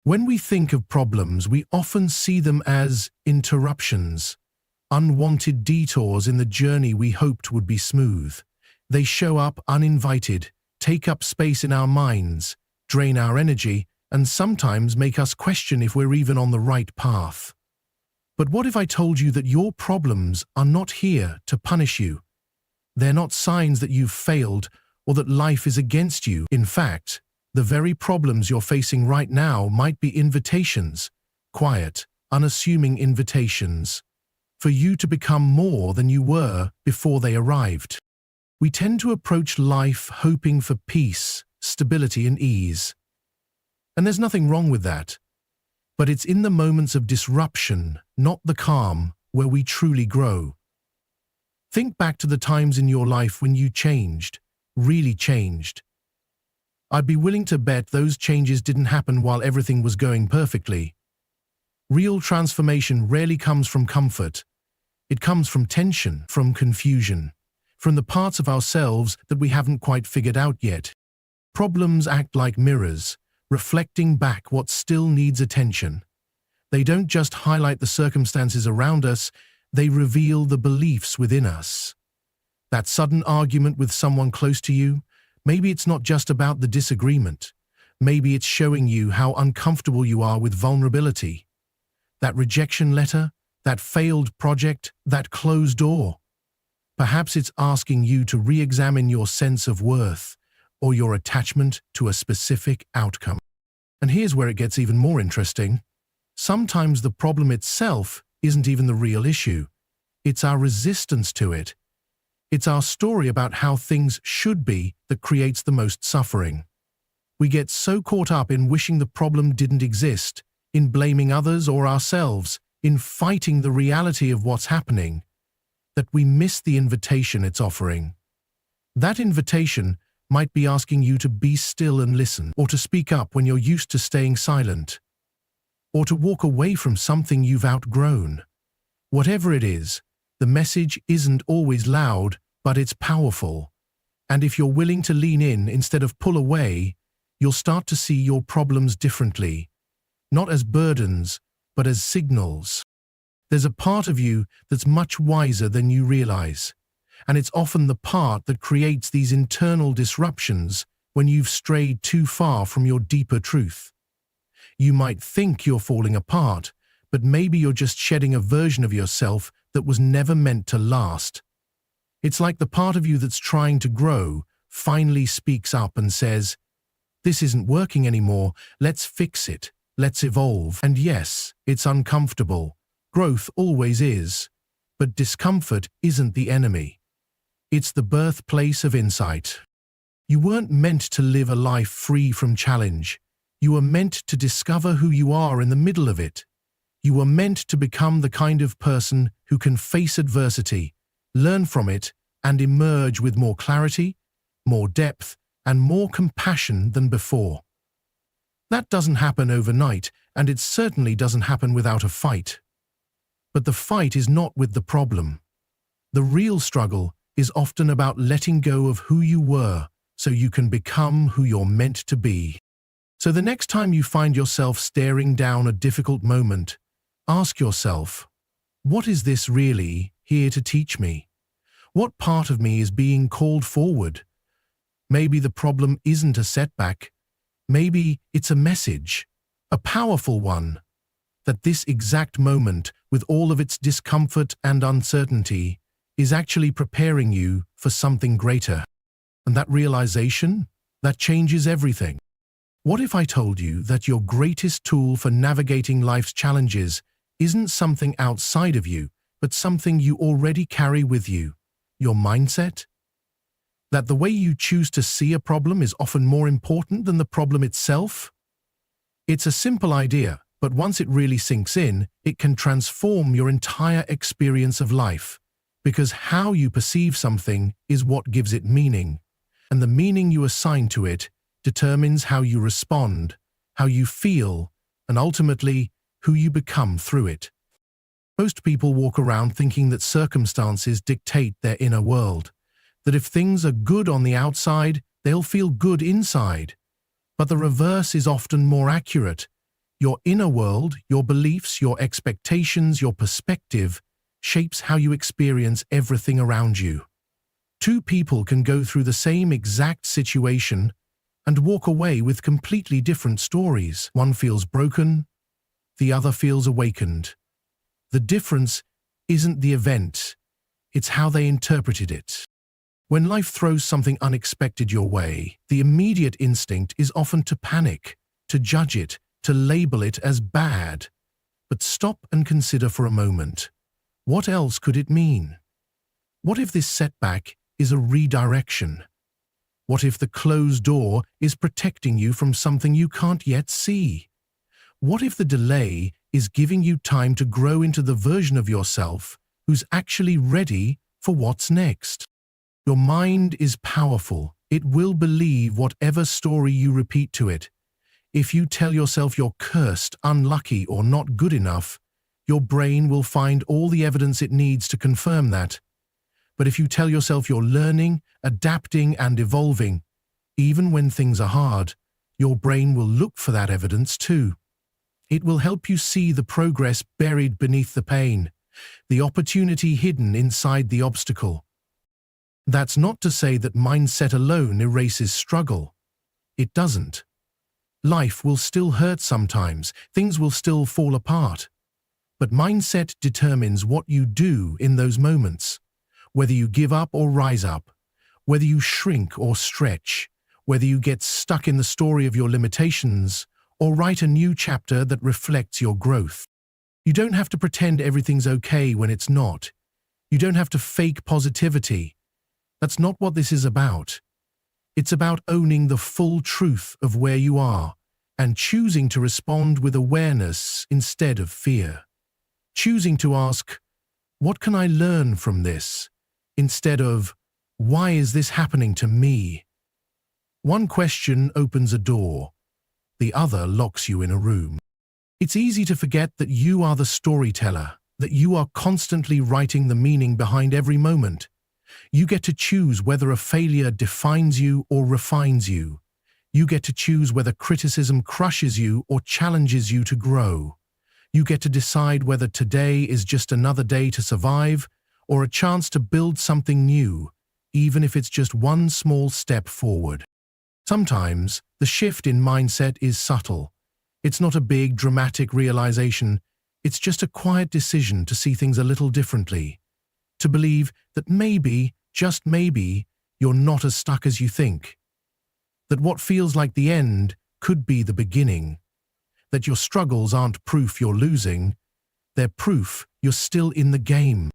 When we think of problems, we often see them as interruptions, unwanted detours in the journey we hoped would be smooth. They show up uninvited, take up space in our minds, drain our energy, and sometimes make us question if we're even on the right path. But what if I told you that your problems are not here to punish you? They're not signs that you've failed or that life is against you. In fact, the very problems you're facing right now might be invitations, quiet, unassuming invitations, for you to become more than you were before they arrived. We tend to approach life hoping for peace, stability, and ease. And there's nothing wrong with that. But it's in the moments of disruption, not the calm, where we truly grow. Think back to the times in your life when you changed, really changed. I'd be willing to bet those changes didn't happen while everything was going perfectly. Real transformation rarely comes from comfort. It comes from tension, from confusion, from the parts of ourselves that we haven't quite figured out yet. Problems act like mirrors, reflecting back what still needs attention. They don't just highlight the circumstances around us, they reveal the beliefs within us. That sudden argument with someone close to you, maybe it's not just about the disagreement. Maybe it's showing you how uncomfortable you are with vulnerability. That rejection letter, that failed project, that closed door. Perhaps it's asking you to re-examine your sense of worth or your attachment to a specific outcome. And here's where it gets even more interesting. Sometimes the problem itself isn't even the real issue. It's our resistance to it. It's our story about how things should be that creates the most suffering. We get so caught up in wishing the problem didn't exist, in blaming others or ourselves, in fighting the reality of what's happening, that we miss the invitation it's offering. That invitation might be asking you to be still and listen, or to speak up when you're used to staying silent, or to walk away from something you've outgrown. Whatever it is, the message isn't always loud, but it's powerful. And if you're willing to lean in instead of pull away, you'll start to see your problems differently, not as burdens, but as signals. There's a part of you that's much wiser than you realize, and it's often the part that creates these internal disruptions when you've strayed too far from your deeper truth. You might think you're falling apart, but maybe you're just shedding a version of yourself that was never meant to last. It's like the part of you that's trying to grow finally speaks up and says, "This isn't working anymore, let's fix it, let's evolve." And yes, it's uncomfortable. Growth always is. But discomfort isn't the enemy. It's the birthplace of insight. You weren't meant to live a life free from challenge. You were meant to discover who you are in the middle of it. You were meant to become the kind of person who can face adversity, learn from it, and emerge with more clarity, more depth, and more compassion than before. That doesn't happen overnight, and it certainly doesn't happen without a fight. But the fight is not with the problem. The real struggle is often about letting go of who you were so you can become who you're meant to be. So the next time you find yourself staring down a difficult moment, ask yourself, what is this really here to teach me? What part of me is being called forward? Maybe the problem isn't a setback. Maybe it's a message, a powerful one, that this exact moment, with all of its discomfort and uncertainty, is actually preparing you for something greater. And that realization, that changes everything. What if I told you that your greatest tool for navigating life's challenges isn't something outside of you, but something you already carry with you, your mindset? That the way you choose to see a problem is often more important than the problem itself? It's a simple idea, but once it really sinks in, it can transform your entire experience of life, because how you perceive something is what gives it meaning, and the meaning you assign to it determines how you respond, how you feel, and ultimately, who you become through it. Most people walk around thinking that circumstances dictate their inner world, that if things are good on the outside, they'll feel good inside. But the reverse is often more accurate. Your inner world, your beliefs, your expectations, your perspective shapes how you experience everything around you. Two people can go through the same exact situation and walk away with completely different stories. One feels broken, the other feels awakened. The difference isn't the event, it's how they interpreted it. When life throws something unexpected your way, the immediate instinct is often to panic, to judge it, to label it as bad. But stop and consider for a moment. What else could it mean? What if this setback is a redirection? What if the closed door is protecting you from something you can't yet see? What if the delay is giving you time to grow into the version of yourself who's actually ready for what's next? Your mind is powerful. It will believe whatever story you repeat to it. If you tell yourself you're cursed, unlucky, or not good enough, your brain will find all the evidence it needs to confirm that. But if you tell yourself you're learning, adapting, and evolving, even when things are hard, your brain will look for that evidence too. It will help you see the progress buried beneath the pain, the opportunity hidden inside the obstacle. That's not to say that mindset alone erases struggle. It doesn't. Life will still hurt sometimes, things will still fall apart. But mindset determines what you do in those moments. Whether you give up or rise up, whether you shrink or stretch, whether you get stuck in the story of your limitations or write a new chapter that reflects your growth. You don't have to pretend everything's okay when it's not. You don't have to fake positivity. That's not what this is about. It's about owning the full truth of where you are and choosing to respond with awareness instead of fear. Choosing to ask, what can I learn from this? Instead of, why is this happening to me? One question opens a door. The other locks you in a room. It's easy to forget that you are the storyteller, that you are constantly writing the meaning behind every moment. You get to choose whether a failure defines you or refines you. You get to choose whether criticism crushes you or challenges you to grow. You get to decide whether today is just another day to survive or a chance to build something new, even if it's just one small step forward. Sometimes, the shift in mindset is subtle. It's not a big, dramatic realization. It's just a quiet decision to see things a little differently. To believe that maybe, just maybe, you're not as stuck as you think. That what feels like the end could be the beginning. That your struggles aren't proof you're losing. They're proof you're still in the game.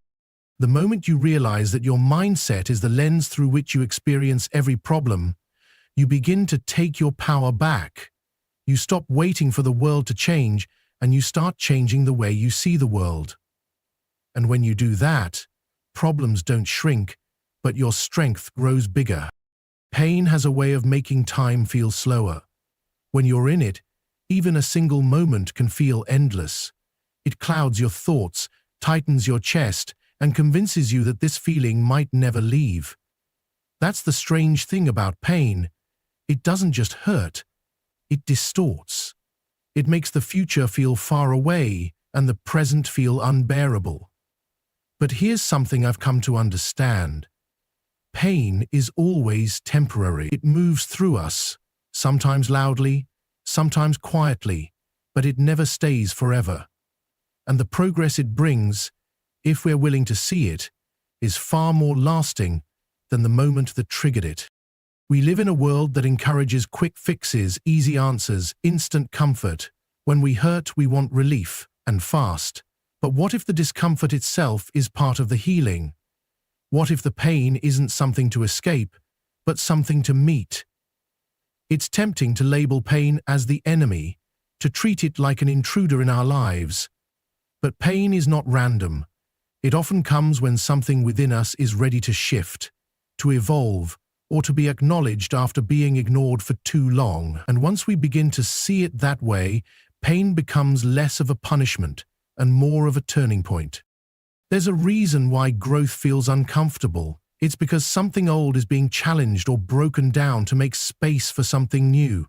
The moment you realize that your mindset is the lens through which you experience every problem, you begin to take your power back. You stop waiting for the world to change, and you start changing the way you see the world. And when you do that, problems don't shrink, but your strength grows bigger. Pain has a way of making time feel slower. When you're in it, even a single moment can feel endless. It clouds your thoughts, tightens your chest, and convinces you that this feeling might never leave. That's the strange thing about pain. It doesn't just hurt, it distorts. It makes the future feel far away and the present feel unbearable. But here's something I've come to understand. Pain is always temporary. It moves through us, sometimes loudly, sometimes quietly, but it never stays forever. And the progress it brings, if we're willing to see it, is far more lasting than the moment that triggered it. We live in a world that encourages quick fixes, easy answers, instant comfort. When we hurt, we want relief, and fast. But what if the discomfort itself is part of the healing? What if the pain isn't something to escape, but something to meet? It's tempting to label pain as the enemy, to treat it like an intruder in our lives. But pain is not random. It often comes when something within us is ready to shift, to evolve, or to be acknowledged after being ignored for too long. And once we begin to see it that way, pain becomes less of a punishment and more of a turning point. There's a reason why growth feels uncomfortable. It's because something old is being challenged or broken down to make space for something new.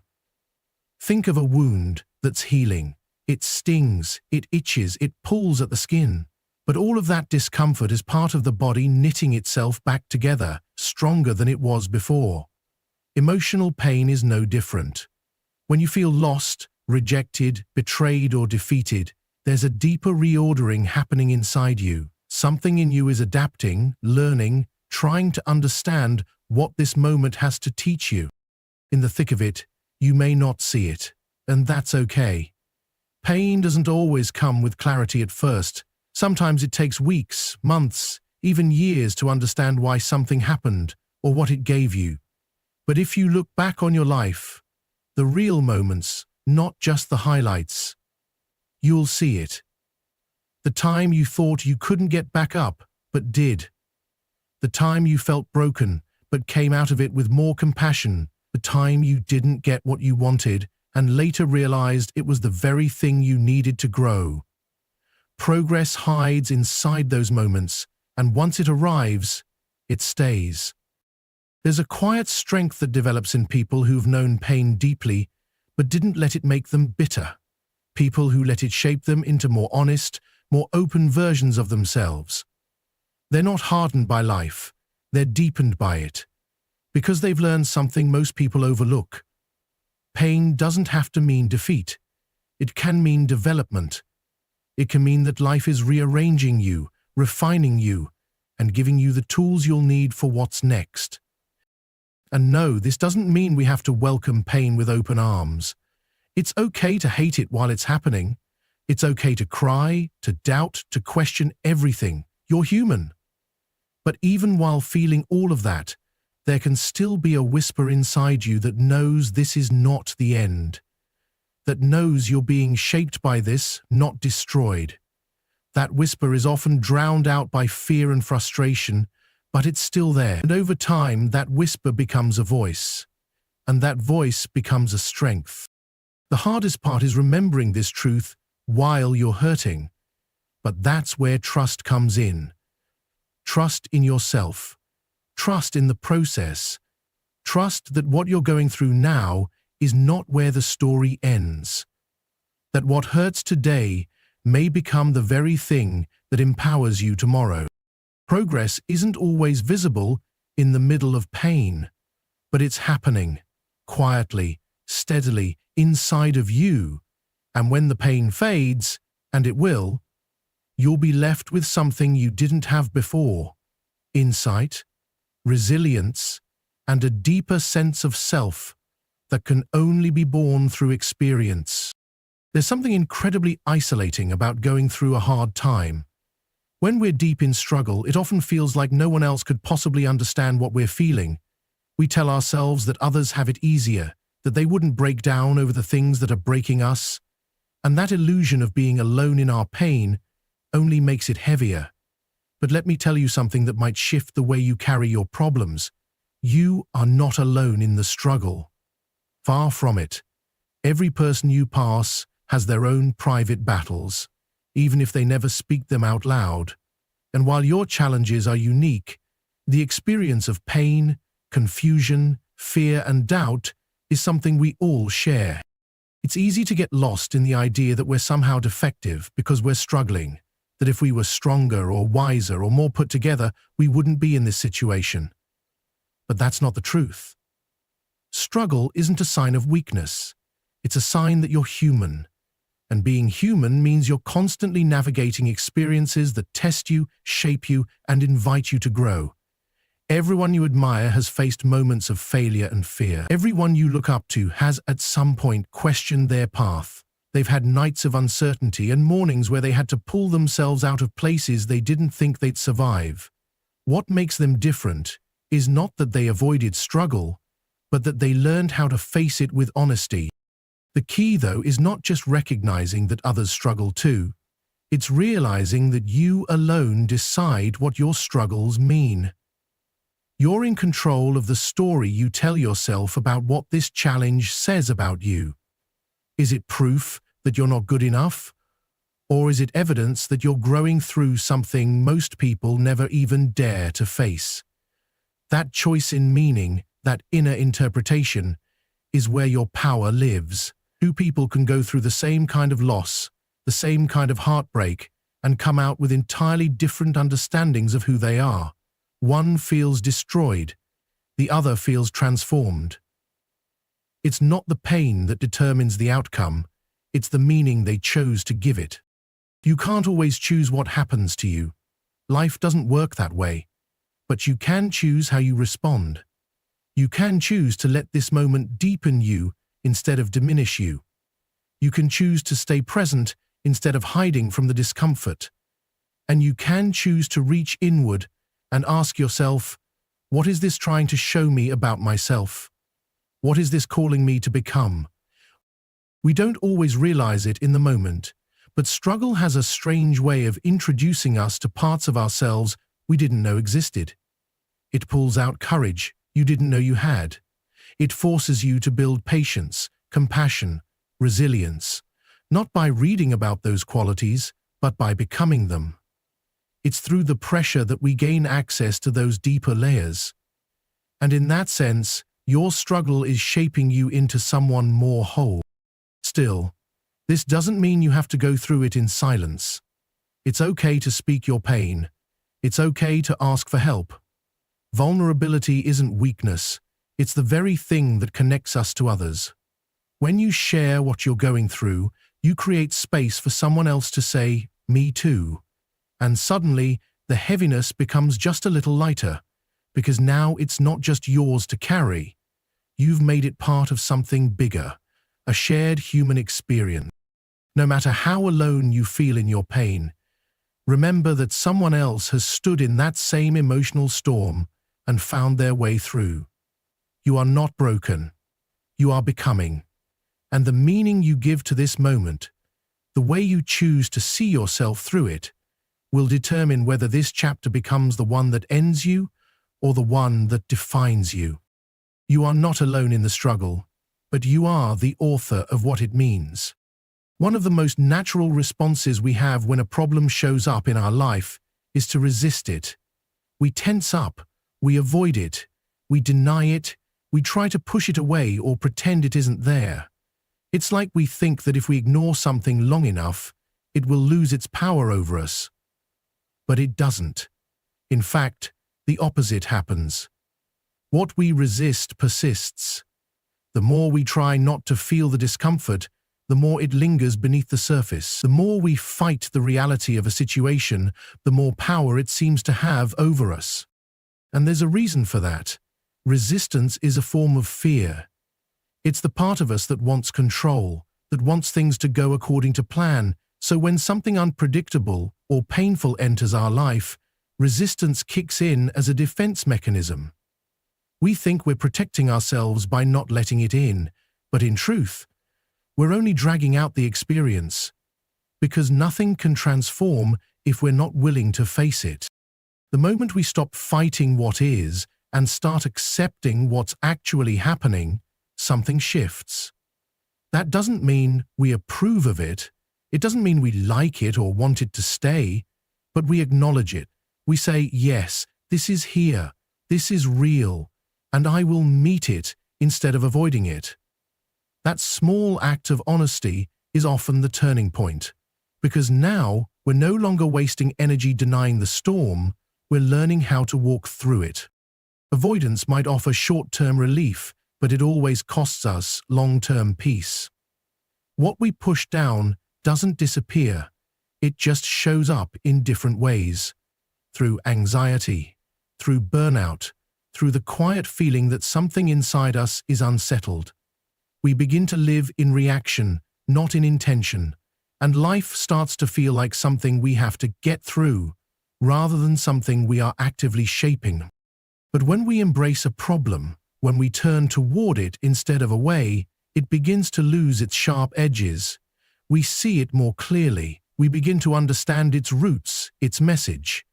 Think of a wound that's healing. It stings, it itches, it pulls at the skin. But all of that discomfort is part of the body knitting itself back together, stronger than it was before. Emotional pain is no different. When you feel lost, rejected, betrayed, or defeated, there's a deeper reordering happening inside you. Something in you is adapting, learning, trying to understand what this moment has to teach you. In the thick of it, you may not see it, and that's okay. Pain doesn't always come with clarity at first. Sometimes it takes weeks, months, even years to understand why something happened or what it gave you. But if you look back on your life, the real moments, not just the highlights, you'll see it. The time you thought you couldn't get back up, but did. The time you felt broken, but came out of it with more compassion. The time you didn't get what you wanted and later realized it was the very thing you needed to grow. Progress hides inside those moments, and once it arrives, it stays. There's a quiet strength that develops in people who've known pain deeply, but didn't let it make them bitter. People who let it shape them into more honest, more open versions of themselves. They're not hardened by life, they're deepened by it. Because they've learned something most people overlook. Pain doesn't have to mean defeat. It can mean development. It can mean that life is rearranging you, refining you, and giving you the tools you'll need for what's next. And no, this doesn't mean we have to welcome pain with open arms. It's okay to hate it while it's happening. It's okay to cry, to doubt, to question everything. You're human. But even while feeling all of that, there can still be a whisper inside you that knows this is not the end. That knows you're being shaped by this, not destroyed. That whisper is often drowned out by fear and frustration, but it's still there. And over time, that whisper becomes a voice. And that voice becomes a strength. The hardest part is remembering this truth while you're hurting. But that's where trust comes in. Trust in yourself. Trust in the process. Trust that what you're going through now is not where the story ends. That what hurts today may become the very thing that empowers you tomorrow. Progress isn't always visible in the middle of pain, but it's happening, quietly, steadily, inside of you. And when the pain fades, and it will, you'll be left with something you didn't have before. Insight, resilience, and a deeper sense of self that can only be born through experience. There's something incredibly isolating about going through a hard time. When we're deep in struggle, it often feels like no one else could possibly understand what we're feeling. We tell ourselves that others have it easier, that they wouldn't break down over the things that are breaking us. And that illusion of being alone in our pain only makes it heavier. But let me tell you something that might shift the way you carry your problems. You are not alone in the struggle. Far from it. Every person you pass has their own private battles, even if they never speak them out loud. And while your challenges are unique, the experience of pain, confusion, fear, and doubt is something we all share. It's easy to get lost in the idea that we're somehow defective because we're struggling, that if we were stronger or wiser or more put together, we wouldn't be in this situation. But that's not the truth. Struggle isn't a sign of weakness. It's a sign that you're human. And being human means you're constantly navigating experiences that test you, shape you, and invite you to grow. Everyone you admire has faced moments of failure and fear. Everyone you look up to has at some point questioned their path. They've had nights of uncertainty and mornings where they had to pull themselves out of places they didn't think they'd survive. What makes them different is not that they avoided struggle, but that they learned how to face it with honesty. The key, though, is not just recognizing that others struggle too. It's realizing that you alone decide what your struggles mean. You're in control of the story you tell yourself about what this challenge says about you. Is it proof that you're not good enough? Or is it evidence that you're growing through something most people never even dare to face? That choice in meaning, that inner interpretation, is where your power lives. Two people can go through the same kind of loss, the same kind of heartbreak, and come out with entirely different understandings of who they are. One feels destroyed, the other feels transformed. It's not the pain that determines the outcome, it's the meaning they chose to give it. You can't always choose what happens to you. Life doesn't work that way. But you can choose how you respond. You can choose to let this moment deepen you instead of diminish you. You can choose to stay present instead of hiding from the discomfort. And you can choose to reach inward and ask yourself, what is this trying to show me about myself? What is this calling me to become? We don't always realize it in the moment, but struggle has a strange way of introducing us to parts of ourselves we didn't know existed. It pulls out courage you didn't know you had. It forces you to build patience, compassion, resilience, not by reading about those qualities, but by becoming them. It's through the pressure that we gain access to those deeper layers. And in that sense, your struggle is shaping you into someone more whole. Still, this doesn't mean you have to go through it in silence. It's okay to speak your pain. It's okay to ask for help. Vulnerability isn't weakness. It's the very thing that connects us to others. When you share what you're going through, you create space for someone else to say, "Me too." And suddenly, the heaviness becomes just a little lighter, because now it's not just yours to carry. You've made it part of something bigger, a shared human experience. No matter how alone you feel in your pain, remember that someone else has stood in that same emotional storm and found their way through. You are not broken. You are becoming. And the meaning you give to this moment, the way you choose to see yourself through it, will determine whether this chapter becomes the one that ends you or the one that defines you. You are not alone in the struggle, but you are the author of what it means. One of the most natural responses we have when a problem shows up in our life is to resist it. We tense up, we avoid it, we deny it, we try to push it away or pretend it isn't there. It's like we think that if we ignore something long enough, it will lose its power over us. But it doesn't. In fact, the opposite happens. What we resist persists. The more we try not to feel the discomfort, the more it lingers beneath the surface. The more we fight the reality of a situation, the more power it seems to have over us. And there's a reason for that. Resistance is a form of fear. It's the part of us that wants control, that wants things to go according to plan. So when something unpredictable or painful enters our life, resistance kicks in as a defense mechanism. We think we're protecting ourselves by not letting it in, but in truth, we're only dragging out the experience, because nothing can transform if we're not willing to face it. The moment we stop fighting what is and start accepting what's actually happening, something shifts. That doesn't mean we approve of it. It doesn't mean we like it or want it to stay, but we acknowledge it. We say, yes, this is here, this is real, and I will meet it instead of avoiding it. That small act of honesty is often the turning point, because now we're no longer wasting energy denying the storm, we're learning how to walk through it. Avoidance might offer short-term relief, but it always costs us long-term peace. What we push down doesn't disappear, it just shows up in different ways. Through anxiety, through burnout, through the quiet feeling that something inside us is unsettled. We begin to live in reaction, not in intention, and life starts to feel like something we have to get through, rather than something we are actively shaping. But when we embrace a problem, when we turn toward it instead of away, it begins to lose its sharp edges. We see it more clearly. We begin to understand its roots, its message.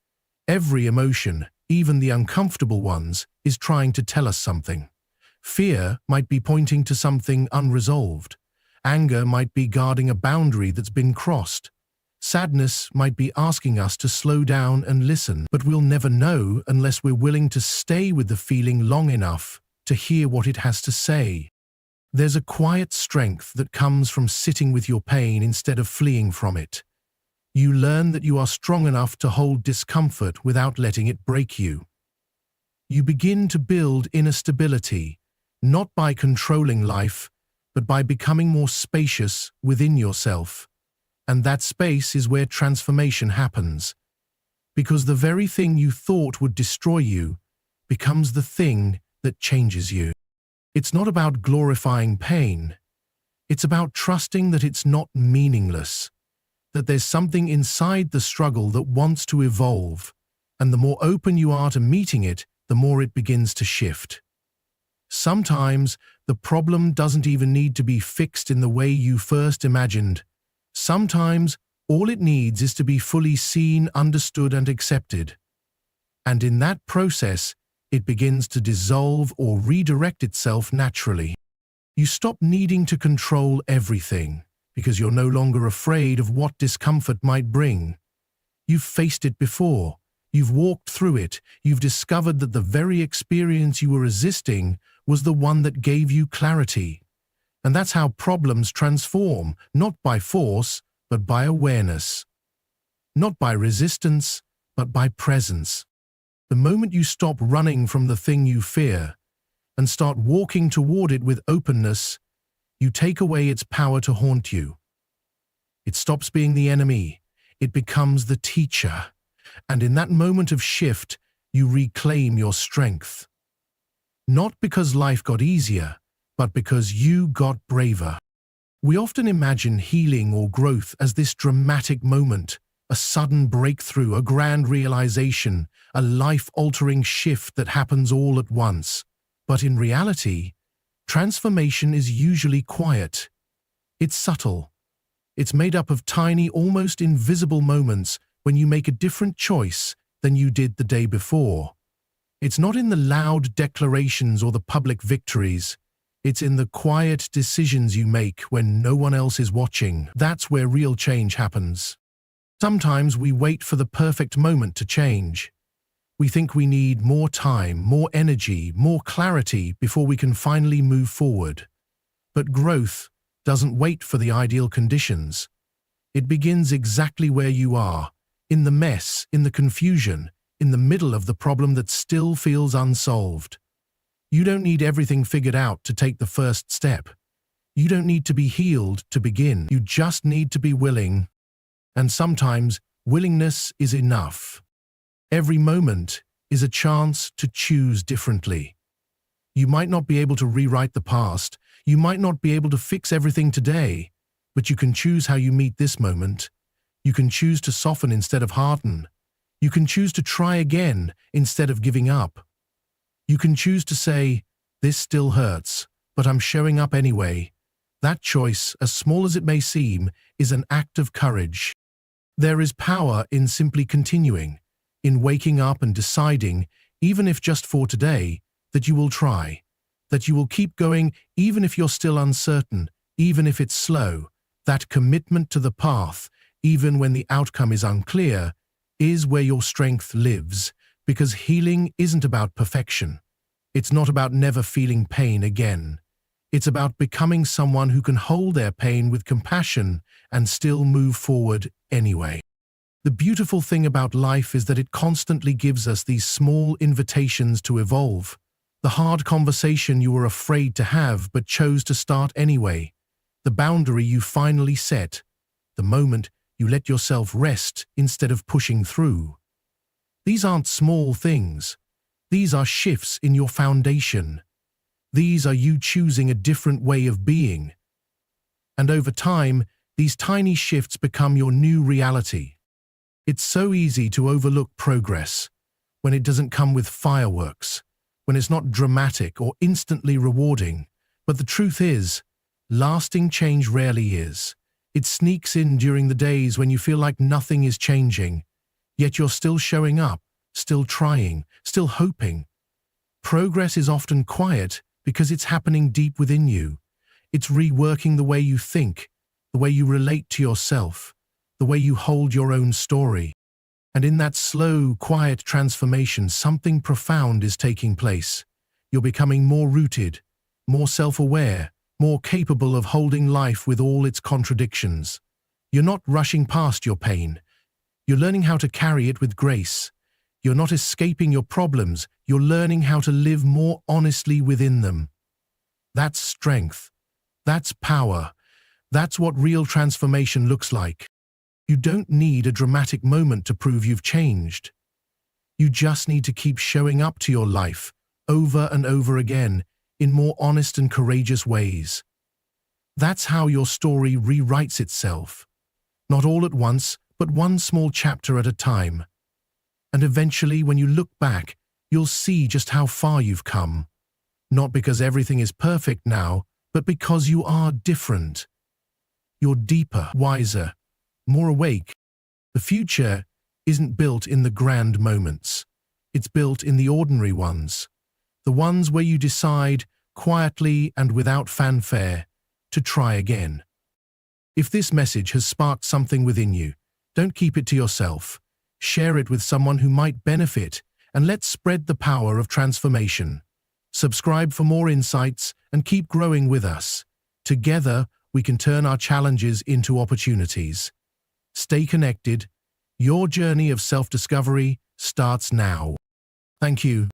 Every emotion, even the uncomfortable ones, is trying to tell us something. Fear might be pointing to something unresolved. Anger might be guarding a boundary that's been crossed. Sadness might be asking us to slow down and listen, but we'll never know unless we're willing to stay with the feeling long enough to hear what it has to say. There's a quiet strength that comes from sitting with your pain instead of fleeing from it. You learn that you are strong enough to hold discomfort without letting it break you. You begin to build inner stability, not by controlling life, but by becoming more spacious within yourself. And that space is where transformation happens. Because the very thing you thought would destroy you becomes the thing that changes you. It's not about glorifying pain. It's about trusting that it's not meaningless, that there's something inside the struggle that wants to evolve, and the more open you are to meeting it, the more it begins to shift. Sometimes the problem doesn't even need to be fixed in the way you first imagined. Sometimes all it needs is to be fully seen, understood, and accepted. And in that process, it begins to dissolve or redirect itself naturally. You stop needing to control everything because you're no longer afraid of what discomfort might bring. You've faced it before. You've walked through it. You've discovered that the very experience you were resisting was the one that gave you clarity. And that's how problems transform, not by force, but by awareness. Not by resistance, but by presence. The moment you stop running from the thing you fear and start walking toward it with openness, you take away its power to haunt you. It stops being the enemy. It becomes the teacher. And in that moment of shift, you reclaim your strength. Not because life got easier, but because you got braver. We often imagine healing or growth as this dramatic moment, a sudden breakthrough, a grand realization, a life-altering shift that happens all at once. But in reality, transformation is usually quiet. It's subtle. It's made up of tiny, almost invisible moments when you make a different choice than you did the day before. It's not in the loud declarations or the public victories. It's in the quiet decisions you make when no one else is watching. That's where real change happens. Sometimes we wait for the perfect moment to change. We think we need more time, more energy, more clarity before we can finally move forward. But growth doesn't wait for the ideal conditions. It begins exactly where you are, in the mess, in the confusion, in the middle of the problem that still feels unsolved. You don't need everything figured out to take the first step. You don't need to be healed to begin. You just need to be willing. And sometimes willingness is enough. Every moment is a chance to choose differently. You might not be able to rewrite the past. You might not be able to fix everything today, but you can choose how you meet this moment. You can choose to soften instead of harden. You can choose to try again instead of giving up. You can choose to say, "This still hurts, but I'm showing up anyway." That choice, as small as it may seem, is an act of courage. There is power in simply continuing, in waking up and deciding, even if just for today, that you will try, that you will keep going even if you're still uncertain, even if it's slow. That commitment to the path, even when the outcome is unclear, is where your strength lives, because healing isn't about perfection. It's not about never feeling pain again. It's about becoming someone who can hold their pain with compassion and still move forward anyway. The beautiful thing about life is that it constantly gives us these small invitations to evolve. The hard conversation you were afraid to have but chose to start anyway. The boundary you finally set. The moment you let yourself rest instead of pushing through. These aren't small things. These are shifts in your foundation. These are you choosing a different way of being. And over time, these tiny shifts become your new reality. It's so easy to overlook progress when it doesn't come with fireworks, when it's not dramatic or instantly rewarding. But the truth is, lasting change rarely is. It sneaks in during the days when you feel like nothing is changing, yet you're still showing up, still trying, still hoping. Progress is often quiet because it's happening deep within you. It's reworking the way you think, the way you relate to yourself, the way you hold your own story. And in that slow, quiet transformation, something profound is taking place. You're becoming more rooted, more self-aware, more capable of holding life with all its contradictions. You're not rushing past your pain. You're learning how to carry it with grace. You're not escaping your problems. You're learning how to live more honestly within them. That's strength. That's power. That's what real transformation looks like. You don't need a dramatic moment to prove you've changed. You just need to keep showing up to your life over and over again in more honest and courageous ways. That's how your story rewrites itself. Not all at once, but one small chapter at a time. And eventually, when you look back, you'll see just how far you've come. Not because everything is perfect now, but because you are different. You're deeper, wiser, more awake. The future isn't built in the grand moments. It's built in the ordinary ones. The ones where you decide, quietly and without fanfare, to try again. If this message has sparked something within you, don't keep it to yourself. Share it with someone who might benefit, and let's spread the power of transformation. Subscribe for more insights and keep growing with us. Together, we can turn our challenges into opportunities. Stay connected. Your journey of self-discovery starts now. Thank you.